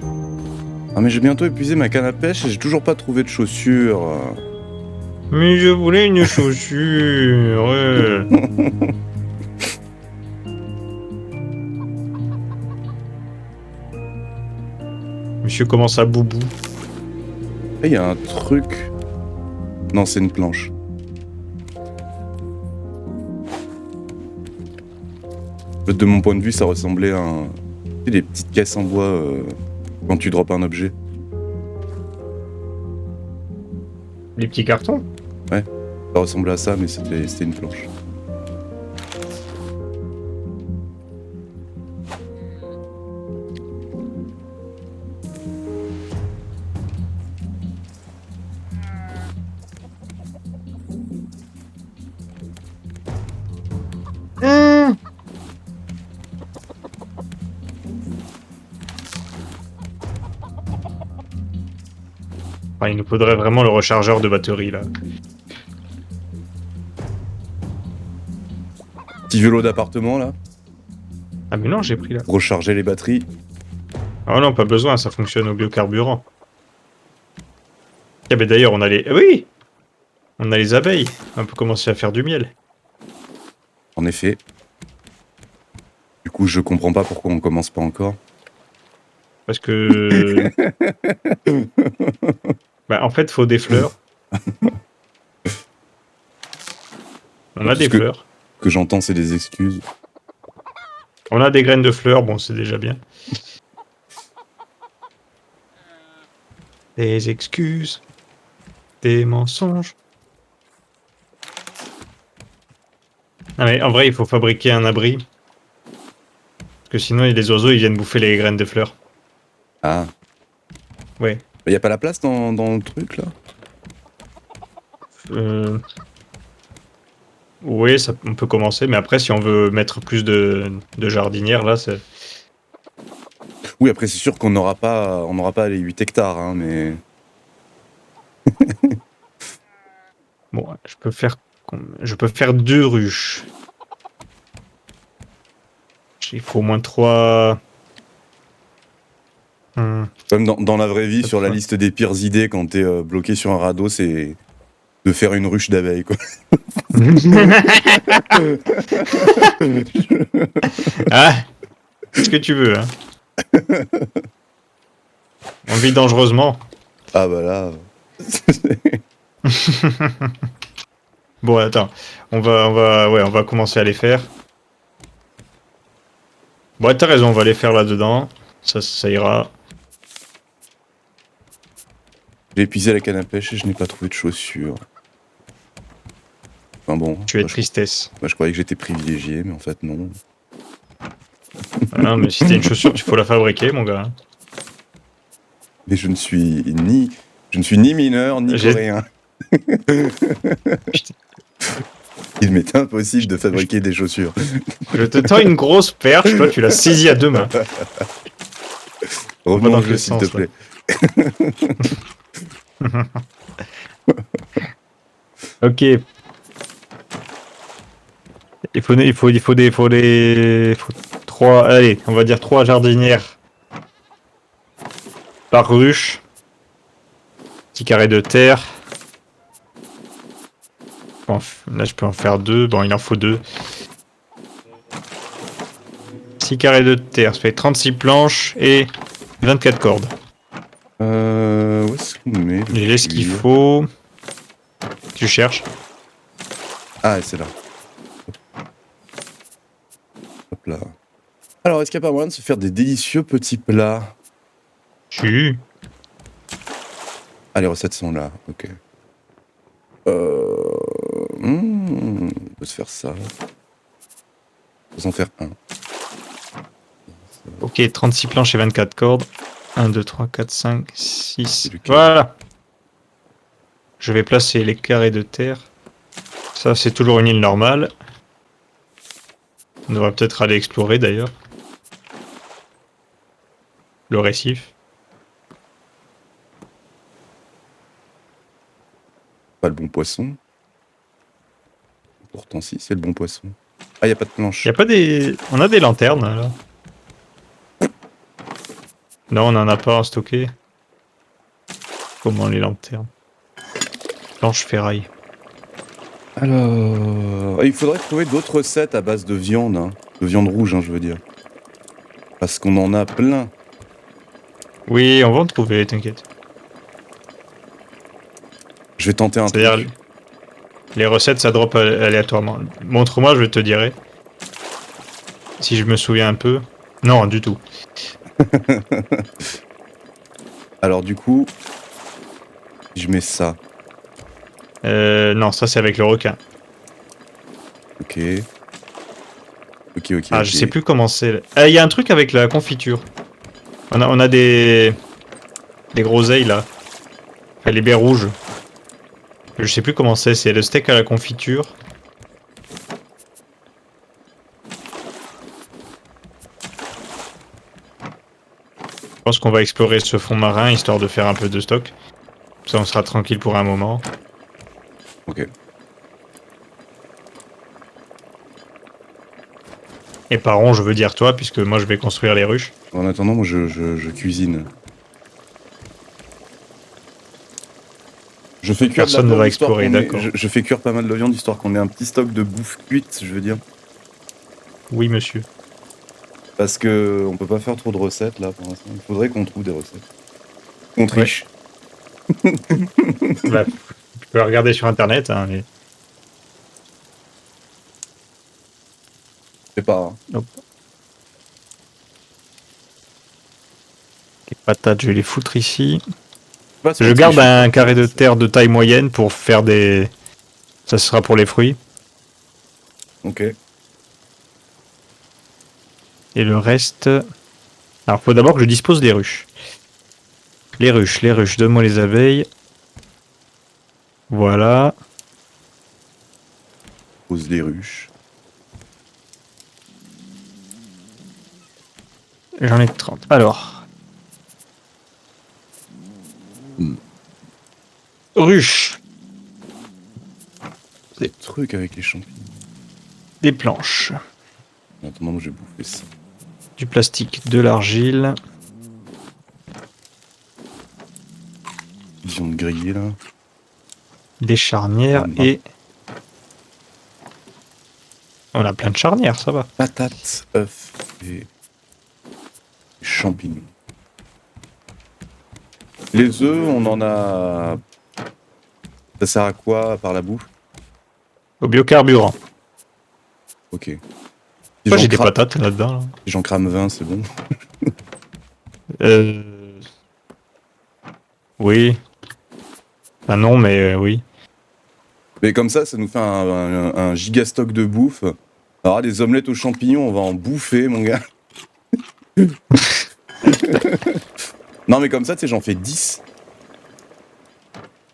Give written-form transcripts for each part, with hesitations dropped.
Ah mais j'ai bientôt épuisé ma canne à pêche et j'ai toujours pas trouvé de chaussures. Mais je voulais une chaussure. Ouais. Monsieur commence à boubou. Il y a un truc... Non, c'est une planche. De mon point de vue, ça ressemblait à un... Tu sais, les petites caisses en bois quand tu droppes un objet. Les petits cartons. Ça ressemblait à ça, mais c'était une planche. Enfin, il nous faudrait vraiment le rechargeur de batterie là. Petit vélo d'appartement, là, Ah mais non, j'ai pris là. pour recharger les batteries. Ah non, pas besoin, ça fonctionne au biocarburant. Ah mais d'ailleurs, on a les... Oui, on a les abeilles. On peut commencer à faire du miel. En effet. Du coup, je comprends pas pourquoi on commence pas encore. Parce que... Bah, en fait, faut des fleurs. On a Tout des ce fleurs. que j'entends, c'est des excuses. On a des graines de fleurs, bon, c'est déjà bien. Des excuses. Des mensonges. Ah mais en vrai, il faut fabriquer un abri. Parce que sinon, les oiseaux, ils viennent bouffer les graines de fleurs. Ah. Ouais. Y a pas la place dans le truc, là? Oui, ça, on peut commencer, mais après, si on veut mettre plus de jardinières, là, c'est... Oui, après, c'est sûr qu'on n'aura pas les 8 hectares, hein, mais... Bon, je peux faire 2 ruches. Il faut au moins 3... Comme dans la vraie vie, sur la liste des pires idées, quand t'es bloqué sur un radeau, c'est de faire une ruche d'abeilles, quoi. Ah, ce que tu veux, hein. On vit dangereusement. Ah bah là... Bon, attends, on va commencer à les faire. Bon, t'as raison, on va les faire là-dedans. Ça ira. J'ai épuisé la canne à pêche et je n'ai pas trouvé de chaussures. Enfin bon... Tu es moi, tristesse. je croyais que j'étais privilégié, mais en fait, non. Ah non, mais si t'as une chaussure, il faut la fabriquer, mon gars. Mais je ne suis ni mineur, ni coréen. Putain. Il m'est impossible de fabriquer des chaussures. Je te tends une grosse perche, toi tu l'as saisie à 2 mains. Revenons dans au jeu, quel s'il sens, te plaît. Ok. Il faut 3, allez, on va dire 3 jardinières par ruche. Petit carré de terre. Bon, là je peux en faire 2, bon il en faut 2. 6 carrés de terre, ça fait 36 planches et 24 cordes. Où est-ce qu'on met le J'ai ce qu'il cuir faut. Tu cherches. Ah, c'est là. Hop là. Alors, est-ce qu'il n'y a pas moyen de se faire des délicieux petits plats? Tu. Ah, les recettes sont là, ok. On peut se faire ça. On peut s'en faire un. Ok, 36 planches et 24 cordes. 1, 2, 3, 4, 5, 6. Lequel? Voilà. Je vais placer les carrés de terre. Ça, c'est toujours une île normale. On devrait peut-être aller explorer d'ailleurs. Le récif. Pas le bon poisson. Pourtant, si, c'est le bon poisson. Ah, il n'y a pas de planche. Y a pas des... On a des lanternes là. Non, on en a pas en stocké. Comment les lanternes? Planche ferraille. Alors, il faudrait trouver d'autres recettes à base de viande, hein. De viande rouge, hein, je veux dire. Parce qu'on en a plein. Oui, on va en trouver, t'inquiète. Je vais tenter un C'est-à-dire, truc. les recettes, ça drop aléatoirement. Montre-moi, je te dirai. Si je me souviens un peu. Non, du tout. Alors du coup, je mets ça. Non, ça c'est avec le requin. Ok. Ok. Ah, je sais plus comment c'est. Il y a un truc avec la confiture. On a des groseilles là. Enfin, les baies rouges. Je sais plus comment c'est le steak à la confiture. Je pense qu'on va explorer ce fond marin histoire de faire un peu de stock. Ça, on sera tranquille pour un moment. Ok. Et par rond, je veux dire toi, puisque moi je vais construire les ruches. En attendant, moi je cuisine. Je fais cuire de la Personne ne viande va histoire explorer, qu'on ait. d'accord. Je fais cuire pas mal de viande histoire qu'on ait un petit stock de bouffe cuite, je veux dire. Oui, monsieur. Parce que on peut pas faire trop de recettes là pour l'instant. Il faudrait qu'on trouve des recettes. On Ouais. triche. Bah, tu peux regarder sur internet, hein, mais... Je sais pas. Hein. Hop. Les patates, je vais les foutre ici. Pas si Je on garde triche ou un pas, carré de c'est- terre de taille moyenne pour faire des... Ça sera pour les fruits. Ok. Et le reste... Alors, faut d'abord que je dispose des ruches. Les ruches, donne-moi les abeilles. Voilà. Pose les ruches. J'en ai 30. Alors. Ruches. Des trucs avec les champignons. Des planches. En attendant, moi, je vais bouffer ça. Du plastique, de l'argile. Viande grillée là. Des charnières Bam, bam. et... On a plein de charnières, ça va. Patates, œufs et champignons. Les œufs, on en a. Ça sert à quoi à part la bouffe? Au biocarburant. Ok. Si Moi j'en j'ai des cra- patates là-dedans. Là. si j'en crame 20, c'est bon. Euh... Oui. Enfin non, mais oui. Mais comme ça nous fait un giga stock de bouffe. Alors, des omelettes aux champignons, on va en bouffer, mon gars. Non, mais comme ça, tu sais, j'en fais 10.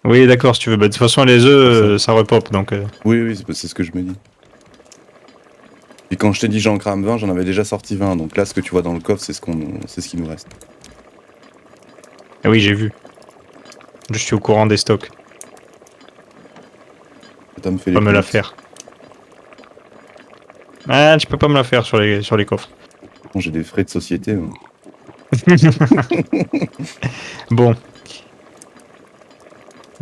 Oui, d'accord, si tu veux. Bah, de toute façon, les œufs, ça repop, donc... Oui, c'est ce que je me dis. Et quand je t'ai dit j'en crame 20, j'en avais déjà sorti 20. Donc là, ce que tu vois dans le coffre, c'est ce qui nous reste. Ah oui, j'ai vu. Je suis au courant des stocks. Ça me fait Pas les me la comptes. faire. Ah, tu peux pas me la faire sur les coffres. Bon, j'ai des frais de société. Hein. Bon.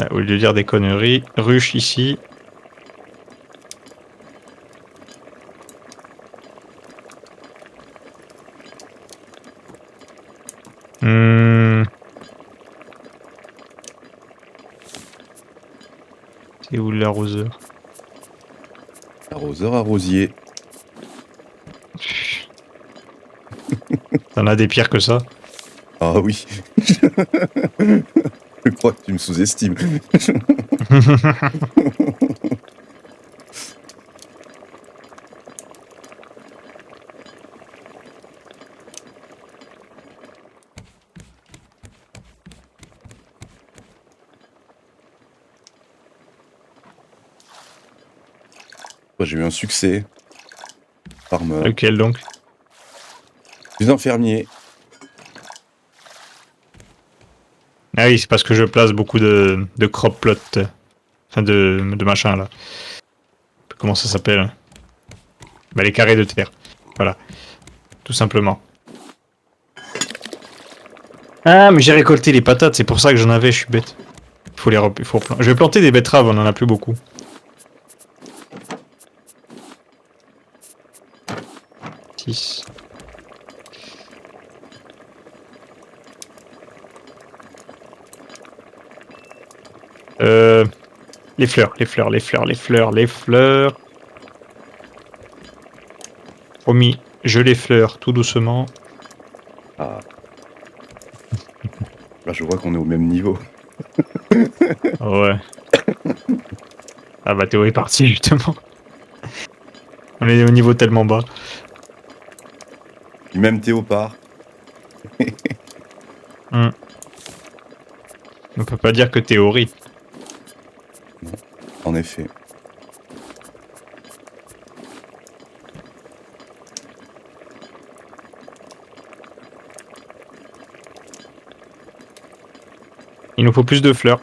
Ah, au lieu de dire des conneries, ruche ici. Hmm. C'est où l'arroseur? Arroseur, arrosier. T'en as des pires que ça. Ah oui. Je crois que tu me sous-estimes. J'ai eu un succès. Farmer. Lequel donc? Plus infirmier. Ah oui, c'est parce que je place beaucoup de crop plot. Enfin, de machin là. Comment ça s'appelle? Bah, les carrés de terre. Voilà. Tout simplement. Ah, mais j'ai récolté les patates, c'est pour ça que j'en avais, je suis bête. Faut les faut je vais planter des betteraves, on en a plus beaucoup. Six. Les fleurs, les fleurs, les fleurs, les fleurs, les fleurs. Promis, je les fleurs tout doucement. Ah. Là, je vois qu'on est au même niveau. Ouais. Ah bah Théo est parti justement. On est au niveau tellement bas. Puis même Théo part. Hmm. On peut pas dire que théorie. En effet. Il nous faut plus de fleurs.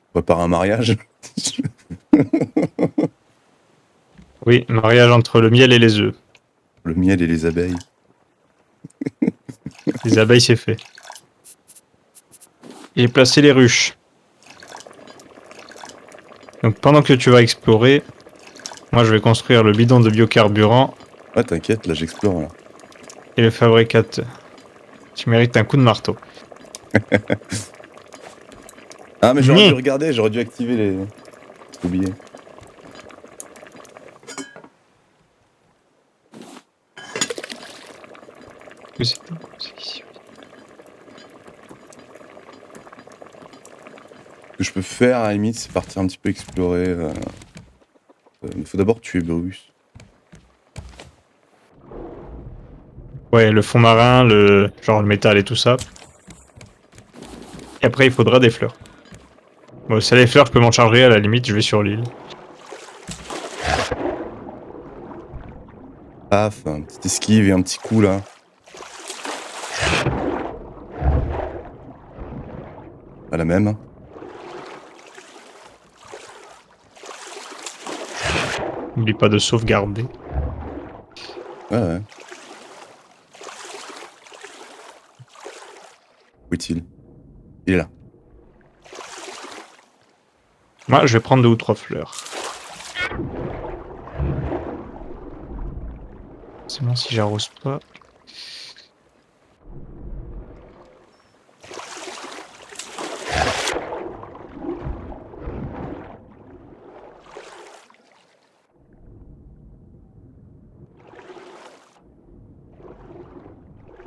On prépare un mariage. Oui, mariage entre le miel et les œufs. Le miel et les abeilles. Les abeilles, c'est fait. J'ai placé les ruches. Donc pendant que tu vas explorer, moi je vais construire le bidon de biocarburant Ouais, t'inquiète, là j'explore là. et le fabricateur. Tu mérites un coup de marteau. Ah, mais j'aurais dû Ni. regarder, j'aurais dû activer les. J'ai oublié. C'est Ce que je peux faire à la limite, c'est partir un petit peu explorer. Mais faut d'abord tuer Bruce. Ouais, le fond marin, le genre le métal et tout ça. Et après, il faudra des fleurs. Bon, ça, les fleurs, je peux m'en charger à la limite, je vais sur l'île. Paf, un petit esquive et un petit coup là. Pas la même. N'oublie pas de sauvegarder. Ouais, ouais. Où est-il? Il est là. Moi, je vais prendre 2 ou 3 fleurs. C'est bon si j'arrose pas.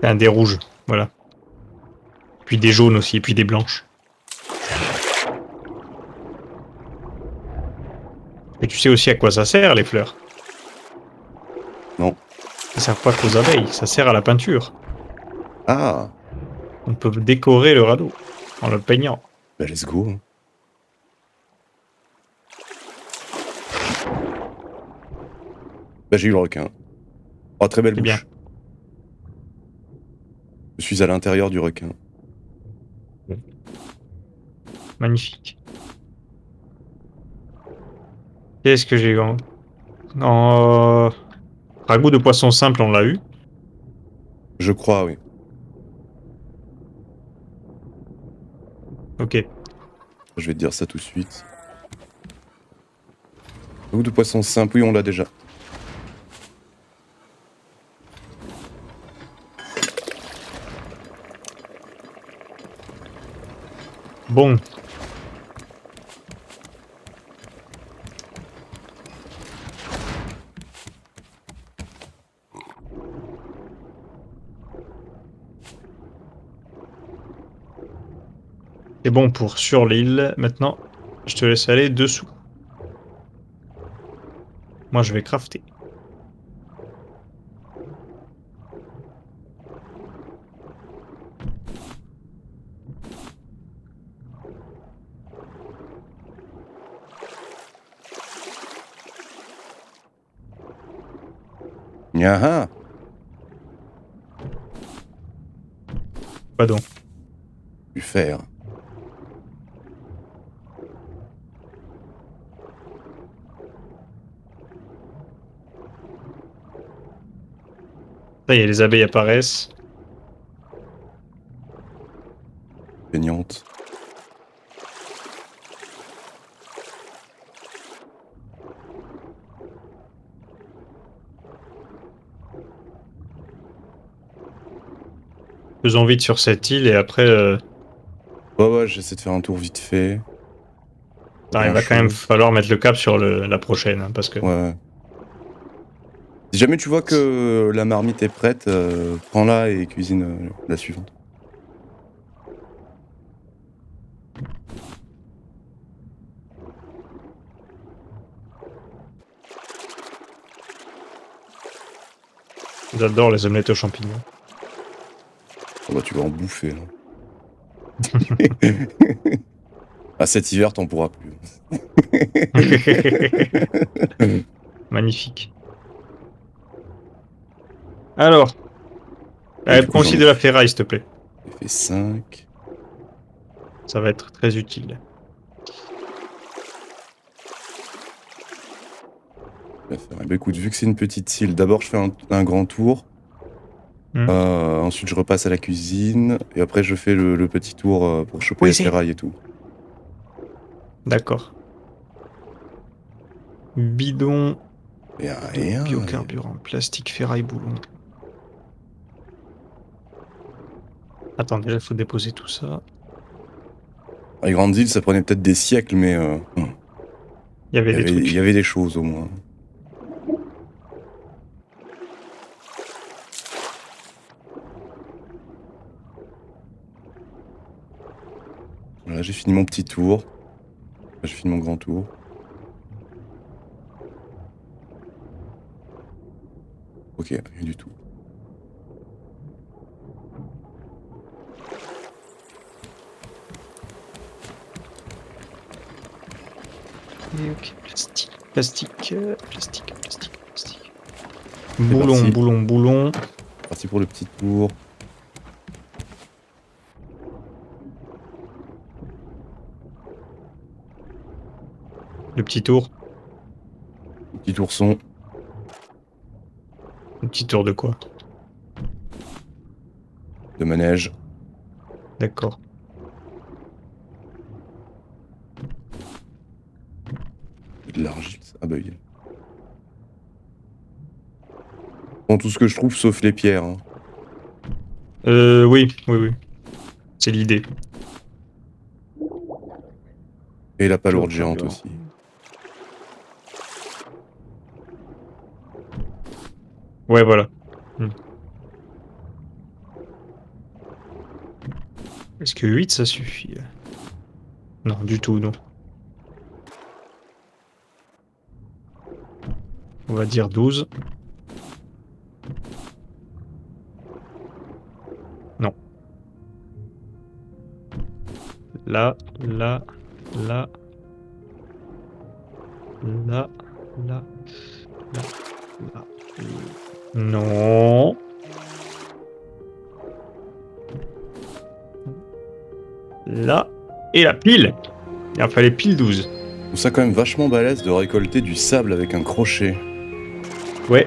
Un des rouges, voilà. Puis des jaunes aussi, puis des blanches. Et tu sais aussi à quoi ça sert, les fleurs? Non. Ça sert pas qu'aux abeilles, ça sert à la peinture. Ah, On peut décorer le radeau en le peignant. bah let's go. Hein. Bah j'ai eu le requin. Oh, très belle C'est bien. bouche. Je suis à l'intérieur du requin. Magnifique. Qu'est-ce que j'ai en ragoût de poisson simple, on l'a eu. Je crois, oui. Ok. Je vais te dire ça tout de suite. Ou de poisson simple, oui, on l'a déjà. Bon. C'est bon pour sur l'île. Maintenant, je te laisse aller dessous. Moi, je vais crafter. Ah, Pas donc. du fer. Ça y est, les abeilles apparaissent. Peignante. Faisons vite sur cette île et après, Ouais, j'essaie de faire un tour vite fait. il va quand même falloir mettre le cap sur la prochaine, hein, parce que... Ouais. Si jamais tu vois que la marmite est prête, prends-la et cuisine la suivante. J'adore les omelettes aux champignons. Oh bah tu vas en bouffer là. Ah, cet hiver t'en pourras plus. Magnifique. Alors, Et du coup, prends aussi de la ferraille, s'il te plaît. J'ai fait 5. Ça va être très utile. Bah écoute, vu que c'est une petite île, d'abord je fais un grand tour. Ensuite je repasse à la cuisine. Et après je fais le petit tour pour choper les ferrailles et tout. D'accord. Bidon Et de rien. biocarburant, plastique, ferraille, boulon. Attends, déjà il faut déposer tout ça. Les grandes îles, ça prenait peut-être des siècles, mais Il y avait des trucs. il y avait des choses au moins. Voilà, j'ai fini mon petit tour. J'ai fini mon grand tour. Ok, rien du tout. Et ok, plastique. Boulon. Parti pour le petit tour. Le petit tour. Le petit ourson. Le petit tour de quoi? De manège. D'accord. De l'argile. Ah bah oui. Bon, tout ce que je trouve sauf les pierres. Hein. Oui. C'est l'idée. Et la palourde géante aussi. Ouais, voilà. Est-ce que 8 ça suffit? Non, du tout, non. On va dire 12. Non. Là. Non. Là. Et la pile. Il en fallait pile 12. Je trouve ça quand même vachement balèze de récolter du sable avec un crochet. Ouais.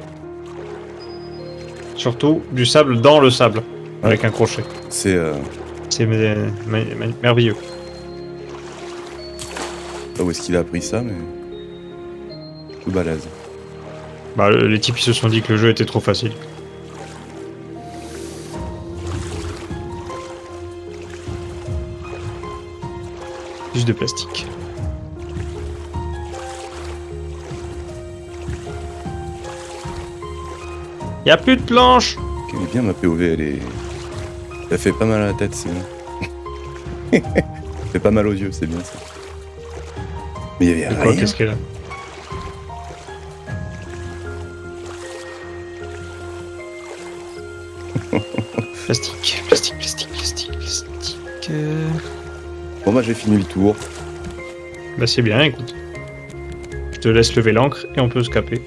Surtout du sable dans le sable. Ouais. Avec un crochet. C'est merveilleux. Pas où est-ce qu'il a appris ça, mais... Tout balèze. Bah, les types ils se sont dit que le jeu était trop facile. Plus de plastique. Y a plus de planches. Elle est bien ma POV, elle est... Ça fait pas mal à la tête, c'est bien. Ça fait pas mal aux yeux, c'est bien ça. Mais il y avait rien. Qu'est-ce qu'elle a? Plastique. Bon bah j'ai fini le tour. Bah c'est bien, écoute. Je te laisse lever l'ancre et on peut se caper.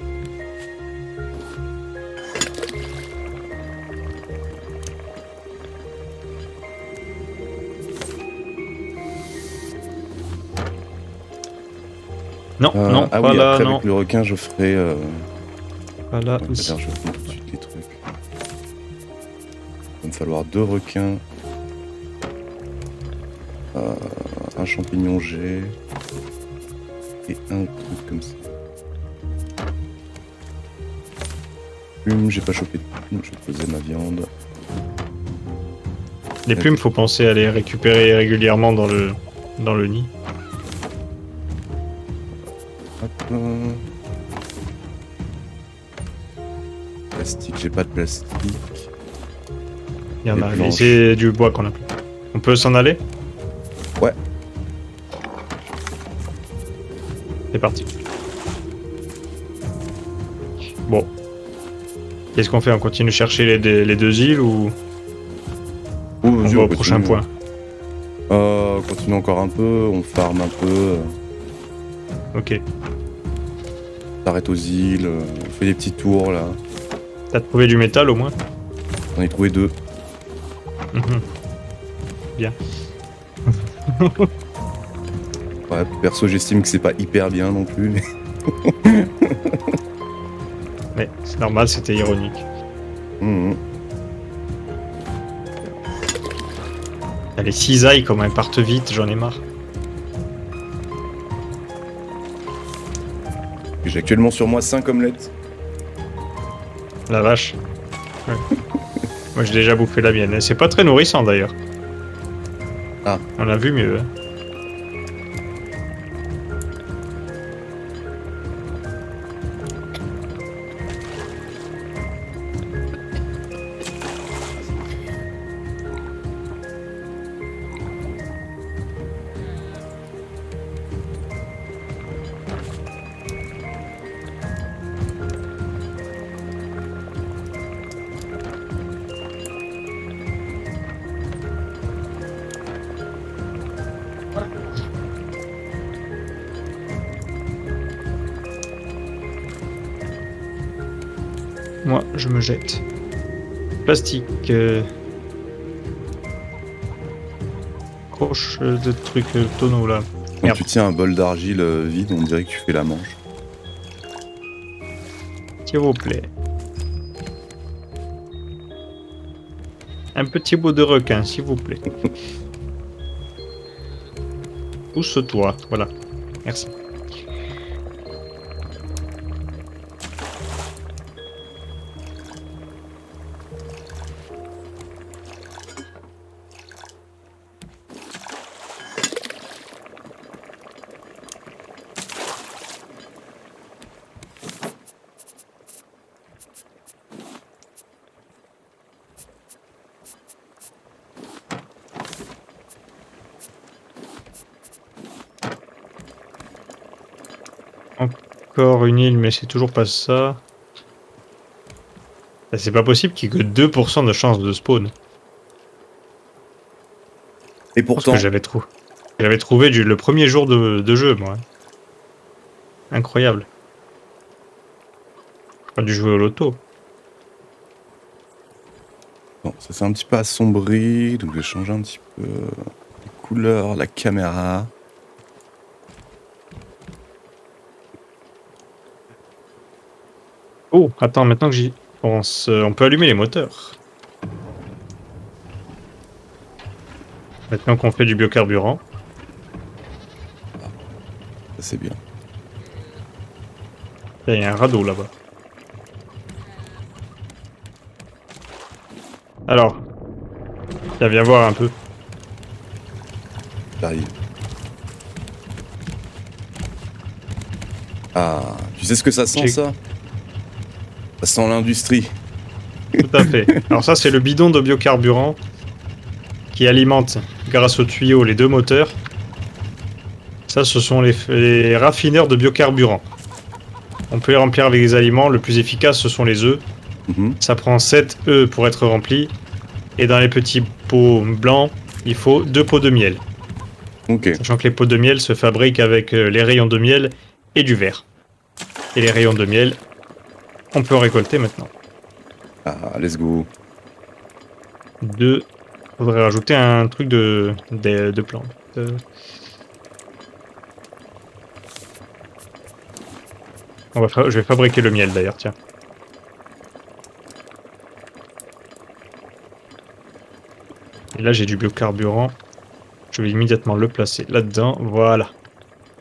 Non, non, ah pas oui, là, après non. avec le requin je ferai... Pas là, je ici. vais faire tout de suite les trucs. Il va me falloir 2 requins. Un champignon G. Et un truc comme ça. Plume, j'ai pas chopé de plume, je vais poser ma viande. Les plumes, faut penser à les récupérer régulièrement dans le nid. Hop. Plastique, j'ai pas de plastique. Il y en Les a, mais planches. c'est du bois qu'on a. On peut s'en aller? Ouais. C'est parti. Bon. Qu'est-ce qu'on fait? On continue de chercher les 2 îles ou Oh, on vas-y, va au continue. prochain point? Continue encore un peu, on farm un peu. Ok. S'arrête aux îles, on fait des petits tours là. T'as trouvé du métal au moins? On a trouvé 2. Mhm. Bien. Ouais, perso, j'estime que c'est pas hyper bien non plus, mais. Mais c'est normal, c'était ironique. Mhm. Les cisailles, comment elles partent vite, j'en ai marre. J'ai actuellement sur moi 5 omelettes. La vache. Ouais. Moi j'ai déjà bouffé la mienne. C'est pas très nourrissant d'ailleurs. Ah. On a vu mieux. Hein. Moi, je me jette. Plastique. Croche de trucs tonneaux là. Quand Merde. tu tiens un bol d'argile vide, on dirait que tu fais la manche. S'il vous plaît. Un petit bout de requin, s'il vous plaît. Pousse-toi, voilà. Merci. Encore une île, mais c'est toujours pas ça. C'est pas possible qu'il y ait que 2% de chance de spawn. Et Je pense pourtant, que j'avais trouvé le premier jour de jeu, moi. Incroyable. J'aurais dû jouer au loto. bon, ça s'est un petit peu assombri, donc je vais changer un petit peu les couleurs, la caméra. Oh, attends, maintenant que j'y pense, on peut allumer les moteurs. Maintenant qu'on fait du biocarburant. Ça c'est bien. Il y a un radeau là-bas. Alors, tiens, viens voir un peu. J'arrive. Ah, tu sais ce que ça sent J'ai- ça? Ça sent l'industrie. Tout à fait. Alors ça, c'est le bidon de biocarburant qui alimente, grâce aux tuyaux, les 2 moteurs. Ça, ce sont les raffineurs de biocarburant. On peut les remplir avec des aliments. Le plus efficace, ce sont les œufs. Mhm. Ça prend 7 œufs pour être rempli. Et dans les petits pots blancs, il faut 2 pots de miel. Ok. Sachant que les pots de miel se fabriquent avec les rayons de miel et du verre. Et les rayons de miel, on peut en récolter maintenant. Ah, let's go. 2. Faudrait rajouter un truc de plantes. Je vais fabriquer le miel d'ailleurs, tiens. Et là, j'ai du biocarburant. Je vais immédiatement le placer là-dedans. Voilà.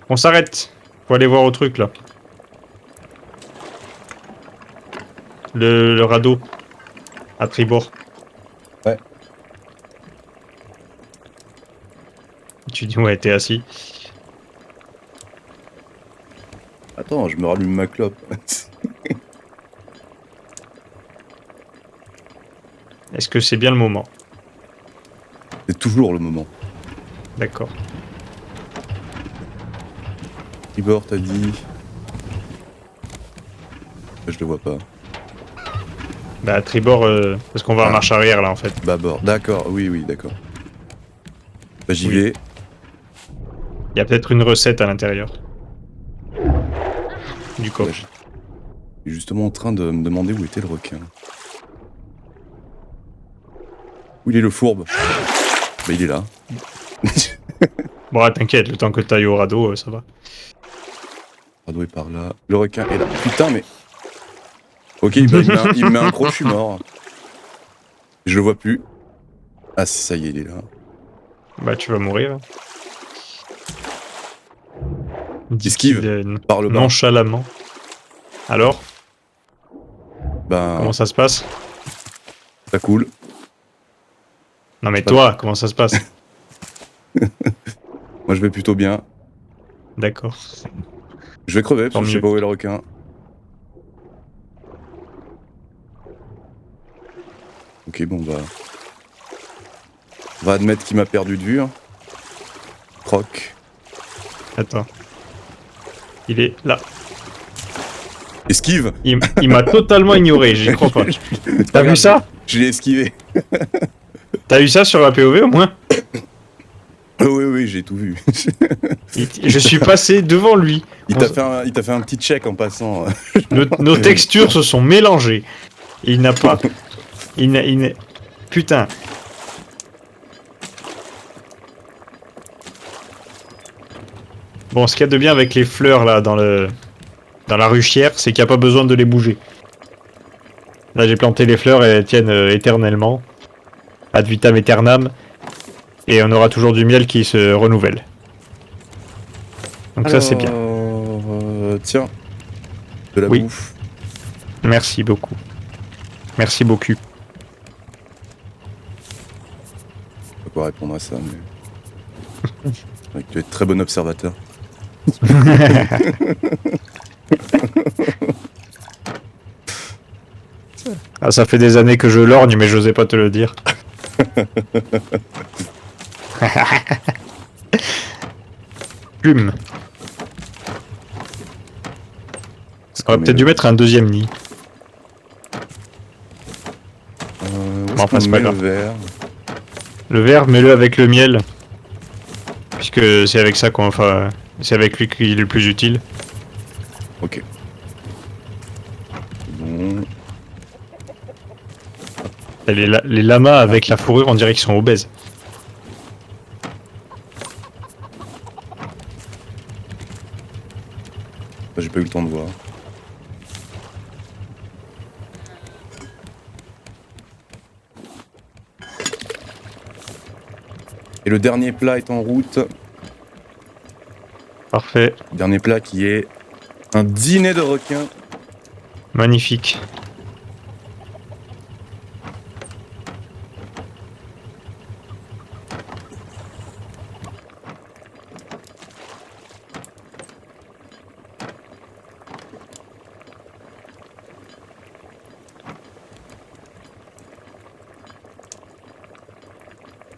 On s'arrête. Faut aller voir au truc, là. Le radeau. À tribord. Ouais. Tu dis, ouais, t'es assis. Attends, je me rallume ma clope. Est-ce que c'est bien le moment? C'est toujours le moment. D'accord. Tribord, t'as dit. Je le vois pas. Bah, à tribord, parce qu'on va en Ah. marche arrière, là, en fait. Bâbord. D'accord, oui, d'accord. Bah, j'y Oui. vais. Il y a peut-être une recette à l'intérieur. Du Bah, coffre. je suis justement en train de me demander où était le requin. Où il est le fourbe? Bah, il est là. Bon, ah, t'inquiète, le temps que t'ailles au radeau, ça va. Le radeau est par là. Le requin est là. Putain, mais. Ok, bah, il me met un croc, je suis mort. Je le vois plus. Ah, ça y est, il est là. Bah, tu vas mourir. Esquive, Dit-il, par le bas. nonchalamment. Alors, Bah, comment ça se passe? ça coule. Non, mais Pas toi, comment ça se passe? Moi, je vais plutôt bien. D'accord. Je vais crever parce Tant que je sais mieux. pas où est le requin. Ok, bon, bah. On va admettre qu'il m'a perdu de vue. Hein. Croc. Attends. Il est là. Esquive. Il m'a totalement ignoré, j'y crois pas. T'as vu ça? Je l'ai esquivé. T'as eu ça sur la POV au moins? Oui, j'ai tout vu. Je suis passé devant lui. Il t'a fait un petit check en passant. Nos textures se sont mélangées. Il n'a pas... Putain. Bon, ce qu'il y a de bien avec les fleurs là dans la ruchière, c'est qu'il n'y a pas besoin de les bouger. Là, j'ai planté les fleurs et elles tiennent éternellement. Ad vitam aeternam. Et on aura toujours du miel qui se renouvelle. Donc ça, c'est bien. Tiens. De la Oui. bouffe. Merci beaucoup. Merci beaucoup. Je sais pas quoi répondre à ça, mais. Ouais, tu es très bon observateur. Ah, ça fait des années que je lorgne, mais j'osais pas te le dire. Plume. On aurait peut-être dû mettre un deuxième nid. Enfin, c'est pas grave. Le verre. Le verre, mets-le avec le miel. Puisque c'est avec ça qu'on... Enfin, c'est avec lui qu'il est le plus utile. Ok. Bon. Et les lamas avec la fourrure, on dirait qu'ils sont obèses. J'ai pas eu le temps de voir. Et le dernier plat est en route. Parfait. Dernier plat qui est un dîner de requin. Magnifique.